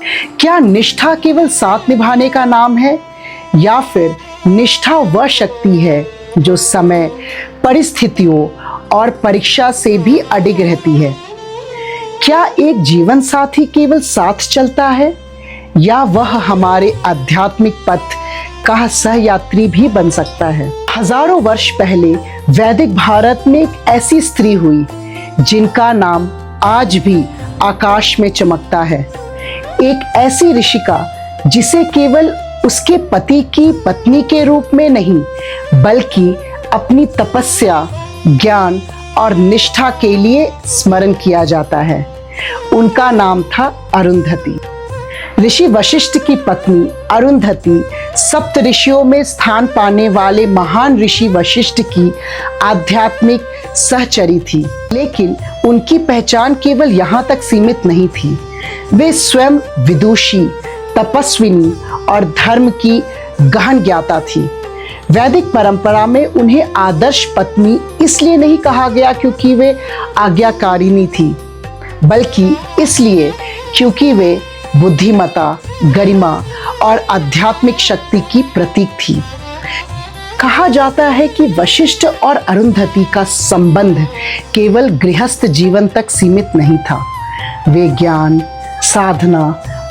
क्या निष्ठा केवल साथ निभाने का नाम है, या फिर निष्ठा वह शक्ति है जो समय, परिस्थितियों और परीक्षा से भी अडिग रहती है? क्या एक जीवन साथी केवल साथ चलता है, या वह हमारे आध्यात्मिक पथ का सहयात्री भी बन सकता है? हजारों वर्ष पहले वैदिक भारत में एक ऐसी स्त्री हुई जिनका नाम आज भी आकाश में चमकता है। एक ऐसी ऋषिका जिसे केवल उसके पति की पत्नी के रूप में नहीं, बल्कि अपनी तपस्या, ज्ञान और निष्ठा के लिए स्मरण किया जाता है। उनका नाम था अरुंधति। ऋषि वशिष्ठ की पत्नी अरुंधति सप्त ऋषियों में स्थान पाने वाले महान ऋषि वशिष्ठ की आध्यात्मिक सहचरी थी। लेकिन उनकी पहचान केवल यहाँ तक सीमित नहीं थी। वे स्वयं विदुषी, तपस्विनी और धर्म की गहन ज्ञाता थी। वैदिक परंपरा में उन्हें आदर्श पत्नी इसलिए नहीं कहा गया क्योंकि वे आज्ञाकारिणी थी, बल्कि इसलिए क्योंकि वे बुद्धिमता, गरिमा और आध्यात्मिक शक्ति की प्रतीक थी। कहा जाता है कि वशिष्ठ और अरुंधति का संबंध केवल गृहस्थ जीवन तक सीमित नहीं था। वे ज्ञान, साधना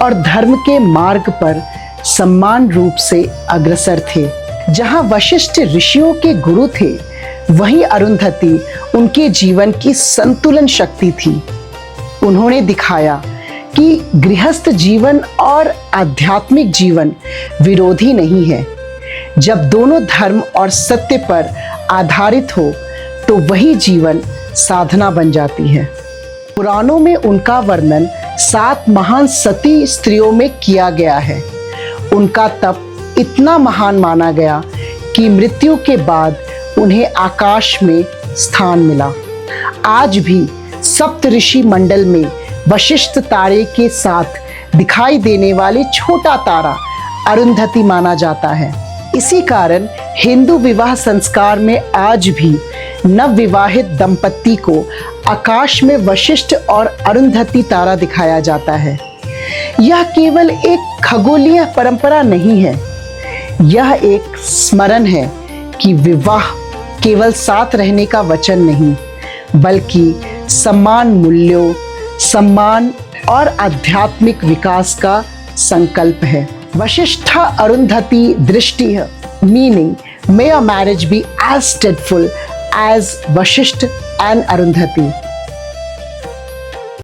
और धर्म के मार्ग पर समान रूप से अग्रसर थे। जहां वशिष्ठ ऋषियों के गुरु थे, वहीं अरुंधति उनके जीवन की संतुलन शक्ति थी। उन्होंने दिखाया कि गृहस्थ जीवन और आध्यात्मिक जीवन विरोधी नहीं है। जब दोनों धर्म और सत्य पर आधारित हो तो वही जीवन साधना बन जाती है। पुराणों में उनका वर्णन 7 महान सती स्त्रियों में किया गया है। उनका तप इतना महान माना गया कि मृत्यु के बाद उन्हें आकाश में स्थान मिला। आज भी सप्त ऋषि मंडल में वशिष्ठ तारे के साथ दिखाई देने वाले छोटा तारा अरुंधति माना जाता है। इसी कारण हिंदू विवाह संस्कार में आज भी नवविवाहित दंपत्ति को आकाश में वशिष्ठ और अरुंधति तारा दिखाया जाता है। यह केवल एक खगोलीय परंपरा नहीं है, यह एक स्मरण है कि विवाह केवल साथ रहने का वचन नहीं, बल्कि समान मूल्यों, सम्मान और आध्यात्मिक विकास का संकल्प है। वशिष्ठा अरुंधति दृष्टि meaning may your marriage be as steadfast as Vashisht and Arundhati.